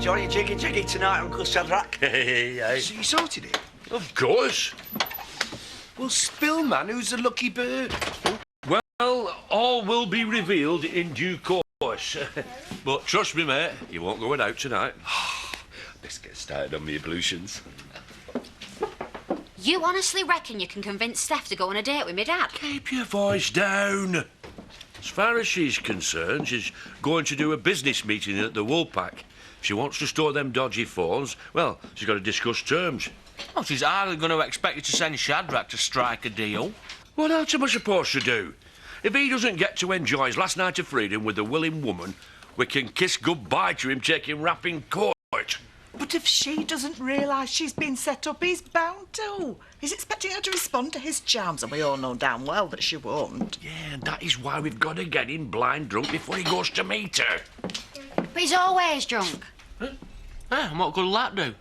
Johnny jiggy tonight, Uncle Shadrach. Hey. So you sorted it? Of course. Well, spill, man, who's the lucky bird? Well, all will be revealed in due course. But trust me, mate, you won't go without tonight. Let's get started on my ablutions. You honestly reckon you can convince Steph to go on a date with me dad? Keep your voice down. As far as she's concerned, she's going to do a business meeting at the Woolpack. If she wants to store them dodgy phones, well, she's got to discuss terms. Oh, she's hardly going to expect you to send Shadrach to strike a deal. What else am I supposed to do? If he doesn't get to enjoy his last night of freedom with a willing woman, we can kiss goodbye to him taking rap in court. But if she doesn't realise she's been set up, he's bound to. He's expecting her to respond to his charms, and we all know damn well that she won't. Yeah, and that is why we've got to get him blind drunk before he goes to meet her. But he's always drunk. And what good will that do?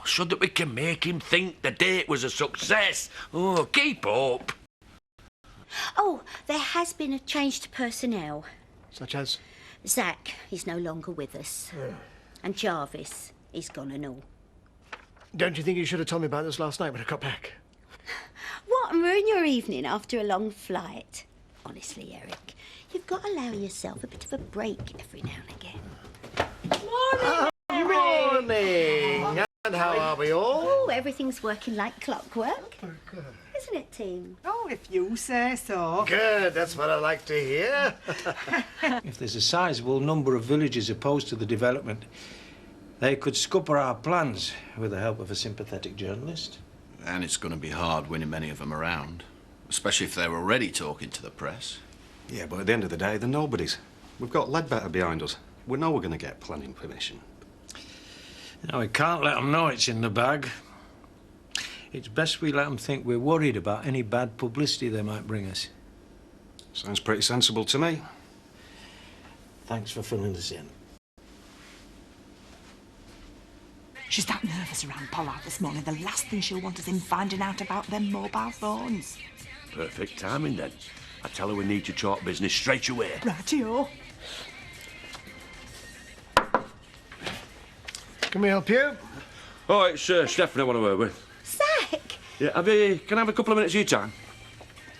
So that we can make him think the date was a success. Oh, keep up. Oh, there has been a change to personnel. Such as? Zach, he's no longer with us. And Jarvis, he's gone and all. Don't you think you should have told me about this last night when I got back? What, and ruin your evening after a long flight? Honestly, Eric, you've got to allow yourself a bit of a break every now and again. Morning! And how are we all? Oh, everything's working like clockwork. Good. Isn't it, team? Oh, if you say so. Good, that's what I like to hear. If there's a sizable number of villages opposed to the development, they could scupper our plans with the help of a sympathetic journalist. And it's going to be hard winning many of them around, especially if they're already talking to the press. Yeah, but at the end of the day, they're nobodies. We've got Ledbetter behind us. We know we're going to get planning permission. No, we can't let them know it's in the bag. It's best we let them think we're worried about any bad publicity they might bring us. Sounds pretty sensible to me. Thanks for filling us in. She's that nervous around Pollard this morning. The last thing she'll want is him finding out about them mobile phones. Perfect timing, then. I tell her we need to talk business straight away. Rightio. Can we help you? Oh, it's Stephanie I want to work with. Zach! Yeah, can I have a couple of minutes of your time?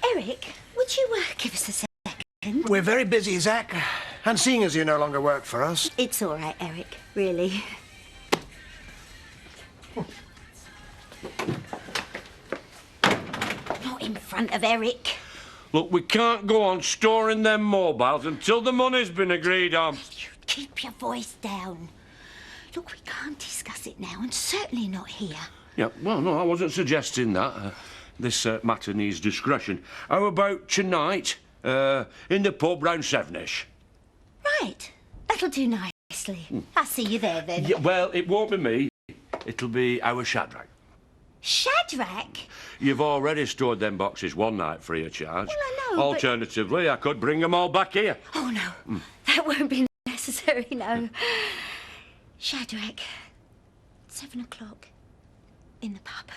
Eric, would you give us a second? We're very busy, Zach. And seeing as you no longer work for us... It's all right, Eric, really. Not in front of Eric. Look, we can't go on storing them mobiles until the money's been agreed on. You keep your voice down. Look, we can't discuss it now, and certainly not here. Yeah, well, no, I wasn't suggesting that. This matter needs discretion. How about tonight, in the pub round 7ish? Right, that'll do nicely. I'll see you there, then. Yeah, well, it won't be me. It'll be our Shadrach. Shadrach? You've already stored them boxes one night free of charge. Well, I know, Alternatively, I could bring them all back here. Oh, no, that won't be necessary, no. Shadrach, 7 o'clock, in the pub.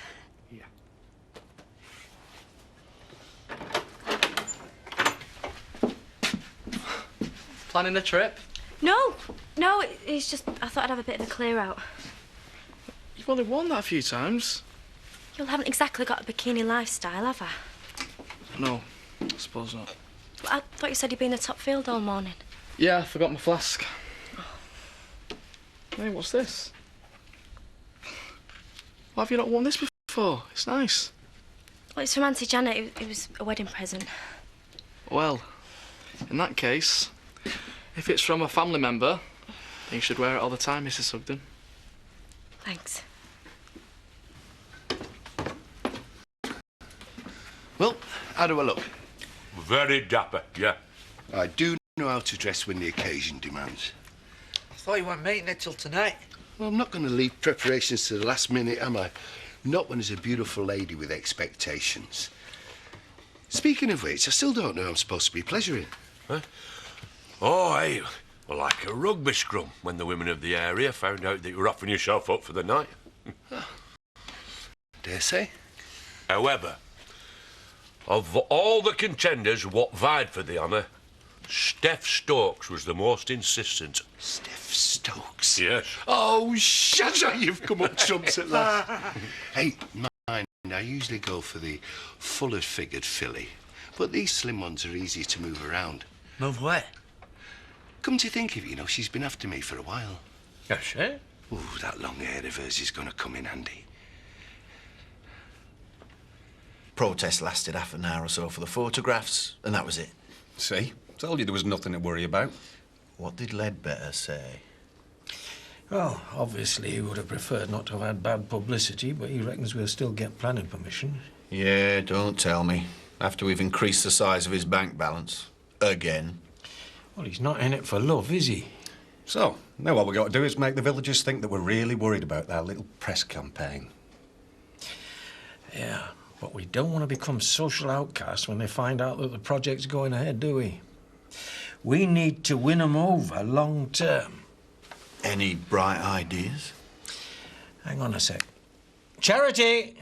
Yeah. Planning a trip? No, it's just I thought I'd have a bit of a clear out. You've only worn that a few times. You haven't exactly got a bikini lifestyle, have I? No, I suppose not. But I thought you said you'd been in the top field all morning. Yeah, I forgot my flask. Hey, what's this? Why have you not worn this before? It's nice. Well, it's from Auntie Janet. It was a wedding present. Well, in that case, if it's from a family member, then you should wear it all the time, Mrs. Sugden. Thanks. Well, how do I look? Very dapper, yeah. I do know how to dress when the occasion demands. I thought you weren't making it till tonight. Well, I'm not going to leave preparations to the last minute, am I? Not when there's a beautiful lady with expectations. Speaking of which, I still don't know how I'm supposed to be pleasuring. Huh? Oh, hey, well, like a rugby scrum when the women of the area found out that you were offering yourself up for the night. Dare say. However, of all the contenders what vied for the honour, Steph Stokes was the most insistent. Steph Stokes. Yes. Oh, Shazza, you've come up trumps at last. Hey, mine, I usually go for the fuller figured filly, but these slim ones are easier to move around. Move where? Come to think of it, you know, she's been after me for a while. Yes, eh? Ooh, that long hair of hers is going to come in handy. Protest lasted half an hour or so for the photographs, and that was it. See? Told you there was nothing to worry about. What did Ledbetter say? Well, obviously he would have preferred not to have had bad publicity, but he reckons we'll still get planning permission. Yeah, don't tell me. After we've increased the size of his bank balance. Again. Well, he's not in it for love, is he? So, now what we've got to do is make the villagers think that we're really worried about their little press campaign. Yeah, but we don't want to become social outcasts when they find out that the project's going ahead, do we? We need to win them over long term. Any bright ideas? Hang on a sec. Charity!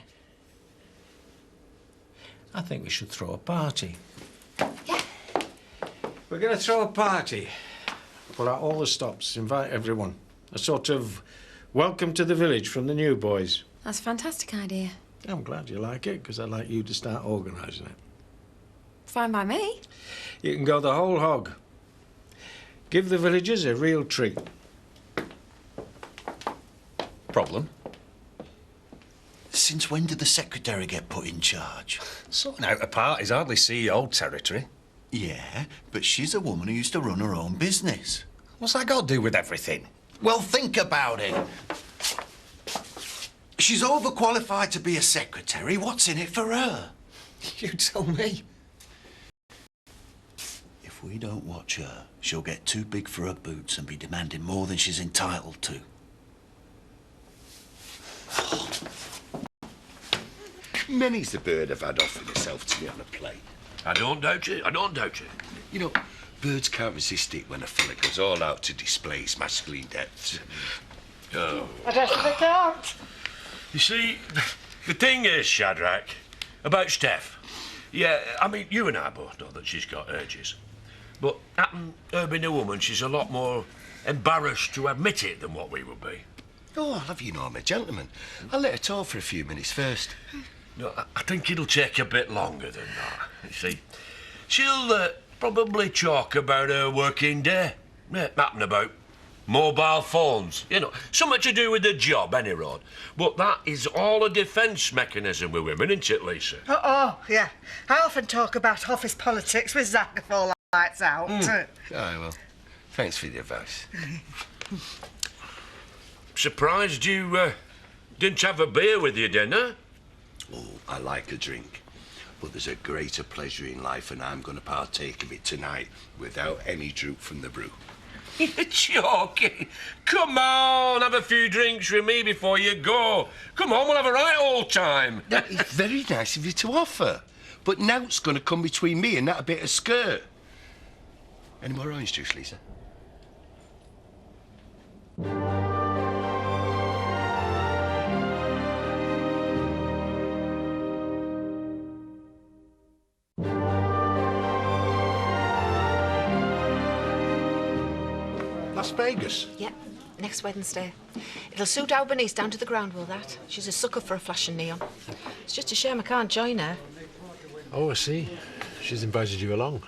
I think we should throw a party. Yeah. We're going to throw a party. Pull out all the stops, invite everyone. A sort of welcome to the village from the new boys. That's a fantastic idea. I'm glad you like it, because I'd like you to start organising it. Fine by me. You can go the whole hog. Give the villagers a real treat. Problem? Since when did the secretary get put in charge? Sorting out a party's hardly CEO territory. Yeah, but she's a woman who used to run her own business. What's that got to do with everything? Well, think about it. She's overqualified to be a secretary. What's in it for her? You tell me. If we don't watch her, she'll get too big for her boots and be demanding more than she's entitled to. Many's the bird I've had offering herself to me on a plate. I don't doubt you. I don't doubt you. You know, birds can't resist it when a fella goes all out to display his masculine depths. Oh. I definitely can't. You see, the thing is, Shadrach, about Steph. Yeah, I mean, you and I both know that she's got urges. But her being a woman, she's a lot more embarrassed to admit it than what we would be. Oh, I'll have you know I'm a gentleman. I'll let her talk for a few minutes first. No, I think it'll take a bit longer than that. You see, she'll probably talk about her working day. Yeah, happen about mobile phones. You know, something to do with the job, any road. But that is all a defence mechanism with women, isn't it, Lisa? Oh, yeah. I often talk about office politics with Zach if all lights out. Oh, well, thanks for the advice. Surprised you didn't have a beer with your dinner? Oh, I like a drink. But there's a greater pleasure in life, and I'm going to partake of it tonight without any droop from the brew. You're joking. Come on, have a few drinks with me before you go. Come on, we'll have a right old time. That is very nice of you to offer. But now it's going to come between me and that bit of skirt. Any more orange juice, Lisa? Las Vegas. Yep, next Wednesday. It'll suit Albanice down to the ground, will that? She's a sucker for a flash and neon. It's just a shame I can't join her. Oh, I see. She's invited you along.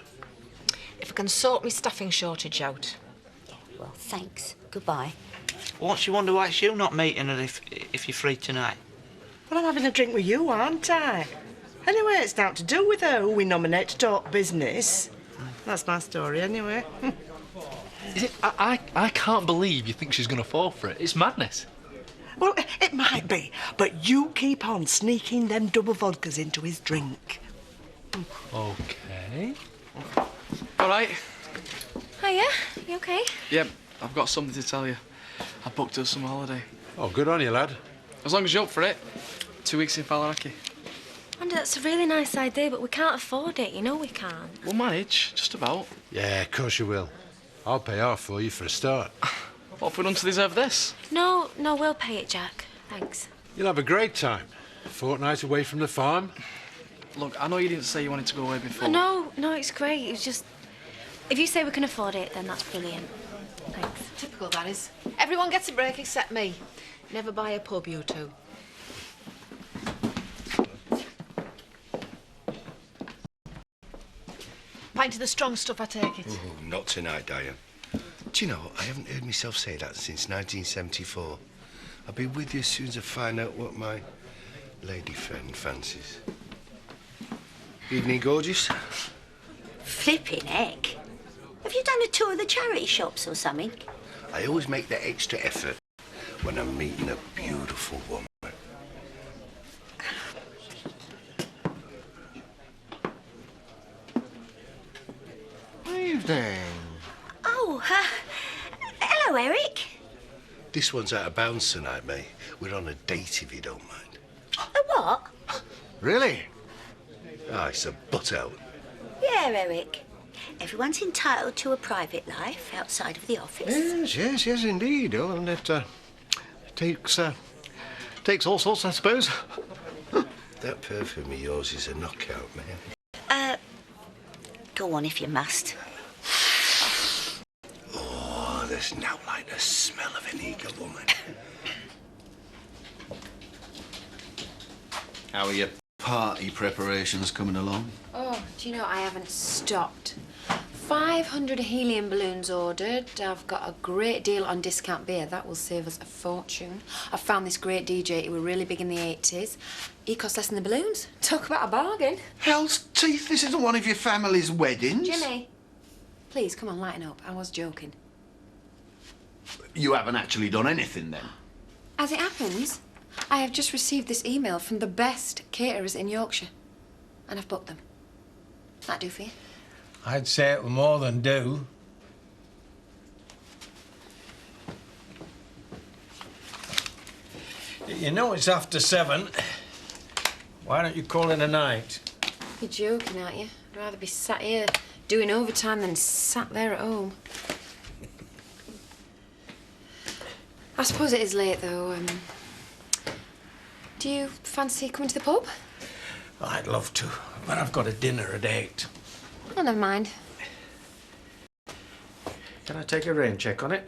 If I can sort me staffing shortage out. Well, thanks. Goodbye. Won't you wonder why it's you not meeting her if you're free tonight? Well, I'm having a drink with you, aren't I? Anyway, it's not to do with her who we nominate to talk business. That's my story, anyway. I can't believe you think she's going to fall for it. It's madness. Well, it might be, but you keep on sneaking them double vodkas into his drink. OK. All right. Hiya, you okay? Yep, I've got something to tell you. I booked us some holiday. Oh, good on you, lad. As long as you're up for it. 2 weeks in Faliraki. Andy, that's a really nice idea, but we can't afford it. You know we can't. We'll manage, just about. Yeah, of course you will. I'll pay half for you for a start. What have we done to deserve this? No, we'll pay it, Jack. Thanks. You'll have a great time. A fortnight away from the farm. Look, I know you didn't say you wanted to go away before. No, it's great. It's just... If you say we can afford it, then that's brilliant. Thanks. Typical, that is. Everyone gets a break except me. Never buy a pub, you two. Pint of the strong stuff, I take it. Oh, not tonight, Diane. Do you know, I haven't heard myself say that since 1974. I'll be with you as soon as I find out what my lady friend fancies. Evening, gorgeous. Flipping heck. Have you done a tour of the charity shops or something? I always make that extra effort when I'm meeting a beautiful woman. Evening. Oh, hello, Eric. This one's out of bounds tonight, mate. We're on a date, if you don't mind. A what? Really? Ah, it's a butt out. Yeah, Eric. Everyone's entitled to a private life outside of the office. Yes, indeed. Oh, and it takes all sorts, I suppose. That perfume of yours is a knockout, man. Go on if you must. Oh, there's now like the smell of an eager woman. How are your party preparations coming along? Oh, do you know, I haven't stopped. 500 helium balloons ordered. I've got a great deal on discount beer. That will save us a fortune. I found this great DJ who were really big in the 80s. He cost less than the balloons. Talk about a bargain. Hell's teeth, this isn't one of your family's weddings. Jimmy, please, come on, lighten up. I was joking. You haven't actually done anything then? As it happens, I have just received this email from the best caterers in Yorkshire. And I've booked them. That do for you? I'd say it will more than do. You know it's after 7. Why don't you call in a night? You're joking, aren't you? I'd rather be sat here doing overtime than sat there at home. I suppose it is late, though. Do you fancy coming to the pub? I'd love to, but I've got a dinner at 8. Oh, never mind. Can I take a rain check on it?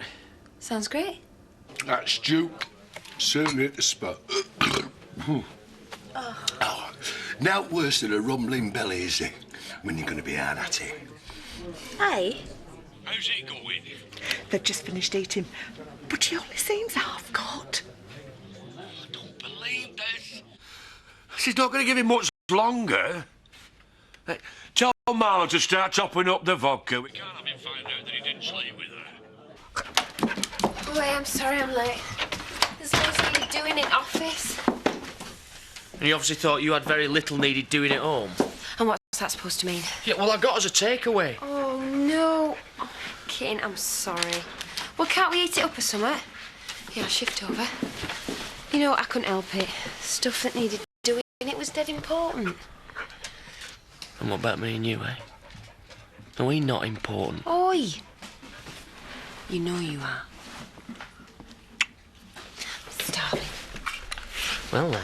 Sounds great. That's Duke. Certainly at the spot. Oh, now worse than a rumbling belly, is it? When you're going to be hard at it. Hey? How's it going? They've just finished eating, but he only seems half caught. I don't believe this. She's not going to give him much longer. Hey, tell Marlon to start chopping up the vodka. We can't have him find out that he didn't sleep with her. Oh, I'm sorry I'm late. There's loads needed doing in office. And you obviously thought you had very little needed doing at home. And what's that supposed to mean? Yeah, well, I got us a takeaway. Oh, no. Oh, Kitten, I'm sorry. Well, can't we eat it up or something? Yeah, I'll shift over. You know, I couldn't help it. Stuff that needed doing, it was dead important. And what about me and you, eh? Are we not important? Oi! You know you are. Starving. Well, then,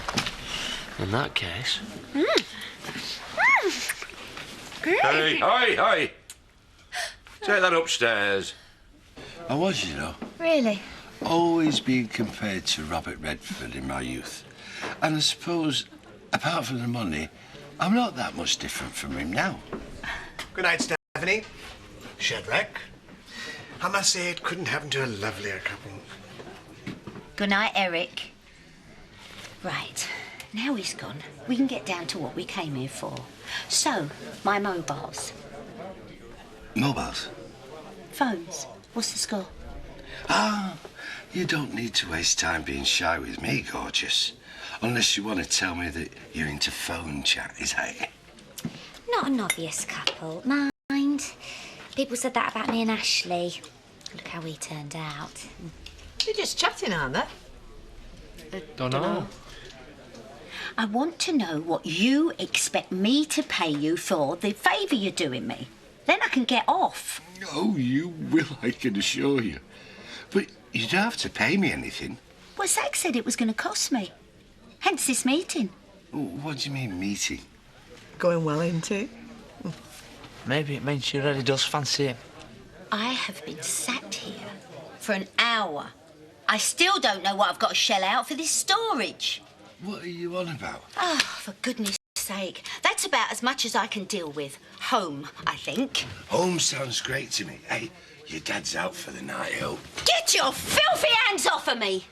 in that case... Hey, hey! Take that upstairs. I was, you know. Really? Always being compared to Robert Redford in my youth. And I suppose, apart from the money, I'm not that much different from him now. Good night, Stephanie. Shadrach. I must say it couldn't happen to a lovelier couple. Good night, Eric. Right, now he's gone, we can get down to what we came here for. So, my mobiles. Mobiles? Phones. What's the score? Ah, you don't need to waste time being shy with me, gorgeous. Unless you want to tell me that you're into phone chat, is that it? Not an obvious couple, mind. People said that about me and Ashley. Look how we turned out. They're just chatting, aren't they? Don't know. I want to know what you expect me to pay you for the favour you're doing me. Then I can get off. Oh, you will, I can assure you. But you don't have to pay me anything. Well, Zach said it was going to cost me. Hence this meeting. What do you mean, meeting? Going well, isn't it? Maybe it means she really does fancy him. I have been sat here for an hour. I still don't know what I've got to shell out for this storage. What are you on about? Oh, for goodness sake. That's about as much as I can deal with. Home, I think. Home sounds great to me. Hey, your dad's out for the night, oh. Get your filthy hands off of me!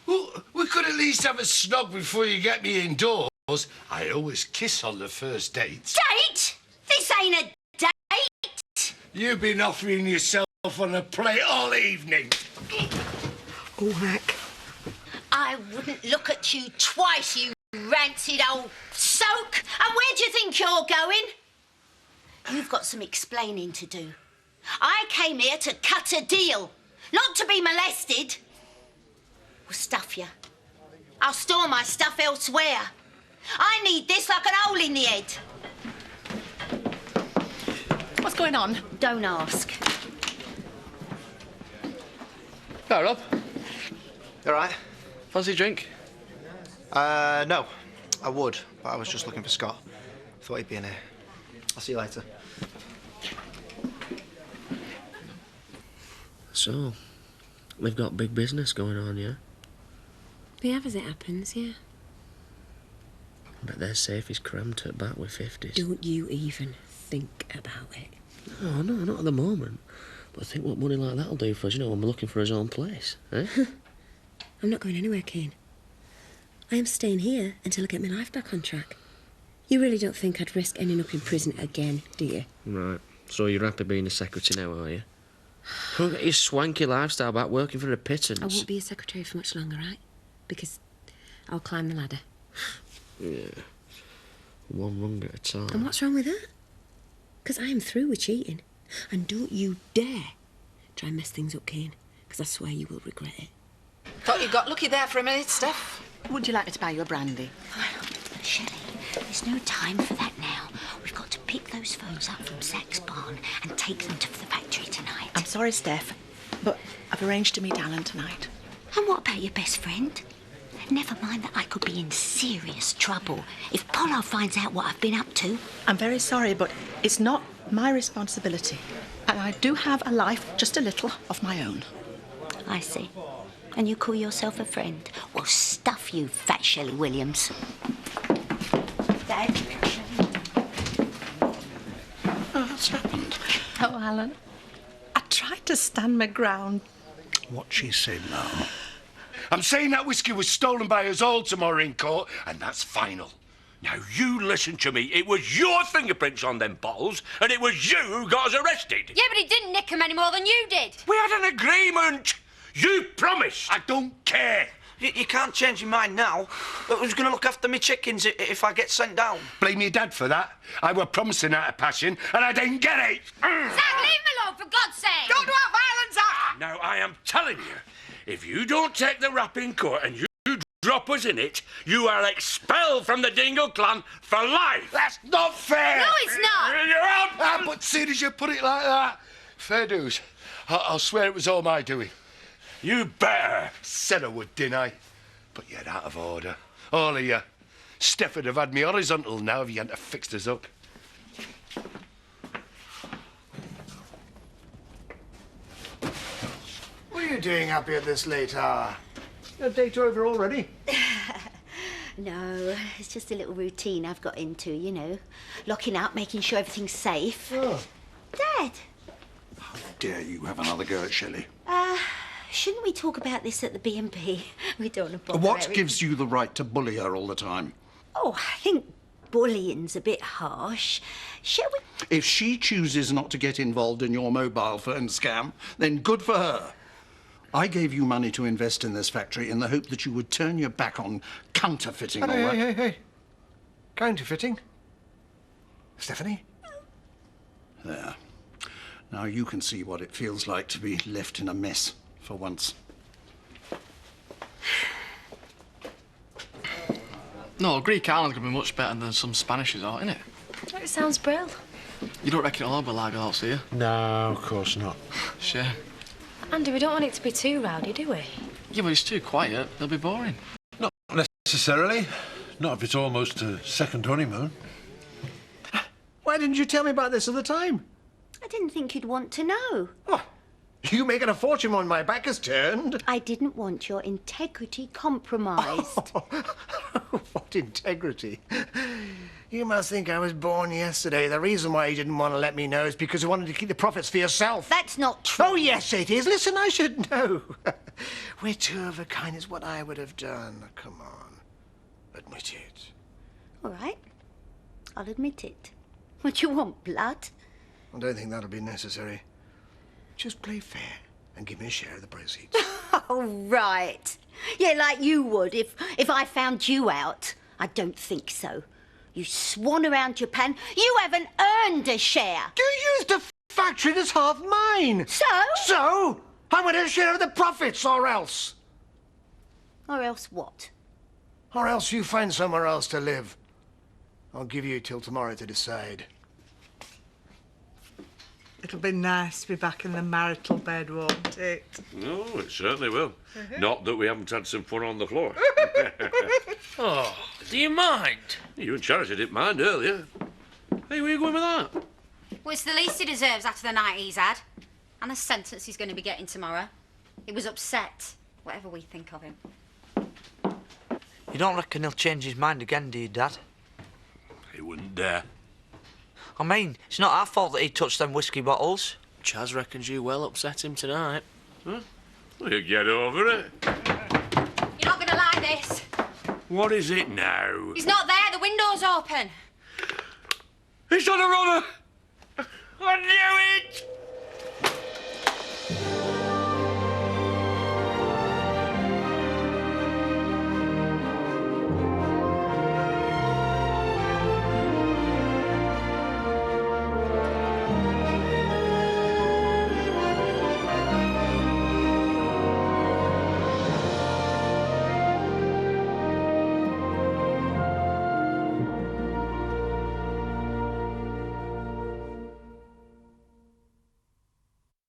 Well, we could at least have a snog before you get me indoors. I always kiss on the first date. Date? This ain't a date! You've been offering yourself on a plate all evening. Oh, heck. I wouldn't look at you twice, you rancid old soak. And where do you think you're going? You've got some explaining to do. I came here to cut a deal, not to be molested. Well, stuff you. I'll store my stuff elsewhere. I need this like an hole in the head. What's going on? Don't ask. Hi, Rob. All right? Fancy a drink? No. I would, but I was just looking for Scott. Thought he'd be in here. I'll see you later. So, we've got big business going on, yeah? We have as it happens, yeah. But their safe is crammed at back with 50s. Don't you even think about it. Oh, no, not at the moment. But think what money like that'll do for us, you know, when we're looking for his own place, eh? I'm not going anywhere, Kane. I am staying here until I get my life back on track. You really don't think I'd risk ending up in prison again, do you? Right. So you're happy being a secretary now, are you? We'll get your swanky lifestyle back working for a pittance. I won't be a secretary for much longer, right? Because I'll climb the ladder. Yeah. One rung at a time. And what's wrong with that? Because I am through with cheating. And don't you dare try and mess things up, Kane, because I swear you will regret it. Thought you got lucky there for a minute, Steph. Would you like me to buy you a brandy? Shelley, there's no time for that now. We've got to pick those phones up from Zach's barn and take them to the factory tonight. I'm sorry, Steph, but I've arranged to meet Alan tonight. And what about your best friend? Never mind that I could be in serious trouble if Pollard finds out what I've been up to. I'm very sorry, but it's not my responsibility. And I do have a life, just a little, of my own. I see. And you call yourself a friend? Well, stuff you, fat Shelley Williams. Dad? Oh, what's happened? Oh, Alan. I tried to stand my ground. What she said now? I'm saying that whiskey was stolen by us all tomorrow in court, and that's final. Now, you listen to me. It was your fingerprints on them bottles, and it was you who got us arrested. Yeah, but he didn't nick 'em any more than you did. We had an agreement. You promised. I don't care. You can't change your mind now. But who's going to look after me chickens if I get sent down? Blame your dad for that. I were promising out of passion, and I didn't get it. Zach, leave him alone, for God's sake. Don't do violence, Zach! Now, I am telling you, if you don't take the rap in court and you drop us in it, you are expelled from the Dingle clan for life. That's not fair. No, it's not. You're out. But seeing as you put it like that, fair dues. I'll swear it was all my doing. You better. Said I would, didn't I? But you're out of order. All of you. Steph would have had me horizontal now if you hadn't fixed us up. What are you doing up here at this late hour? Your date over already? No, it's just a little routine I've got into, you know. Locking up, making sure everything's safe. Oh. Dad! How dare you have another go at Shelley? Shouldn't we talk about this at the B&P? We don't want to bother What Eric. gives you the right to bully her all the time? Oh, I think bullying's a bit harsh. Shall we... If she chooses not to get involved in your mobile phone scam, then good for her. I gave you money to invest in this factory in the hope that you would turn your back on counterfeiting all that. Hey. Counterfeiting? Stephanie? There. Now you can see what it feels like to be left in a mess for once. No, Greek island's gonna be much better than some Spanishes are, innit? It sounds brill. You don't reckon it'll all be like ours, do you? No, of course not. Sure. Andy, we don't want it to be too rowdy, do we? Yeah, but it's too quiet. It'll be boring. Not necessarily. Not if it's almost a second honeymoon. Why didn't you tell me about this at the time? I didn't think you'd want to know. Oh, You making a fortune when my back is turned. I didn't want your integrity compromised. What integrity? You must think I was born yesterday. The reason why you didn't want to let me know is because you wanted to keep the profits for yourself. That's not true. Oh, yes, it is. Listen, I should know. We're two of a kind. It's what I would have done. Come on. Admit it. All right. I'll admit it. What do you want, blood? I don't think that'll be necessary. Just play fair and give me a share of the proceeds. Oh, right. Yeah, like you would if I found you out. I don't think so. You swan around Japan. You haven't earned a share. You used the factory that's half mine. So? So? I want a share of the profits, or else. Or else what? Or else you find somewhere else to live. I'll give you till tomorrow to decide. It'll be nice to be back in the marital bed, won't it? No, it certainly will. Not that we haven't had some fun on the floor. Oh, do you mind? You and Charity didn't mind earlier. Hey, where are you going with that? Well, it's the least he deserves after the night he's had. And the sentence he's going to be getting tomorrow. He was upset, whatever we think of him. You don't reckon he'll change his mind again, do you, Dad? He wouldn't dare. I mean, it's not our fault that he touched them whiskey bottles. Chaz reckons you well upset him tonight. Huh? Well, you get over it. You're not going to like this. What is it now? He's not there. The window's open. He's on a runner! I knew it!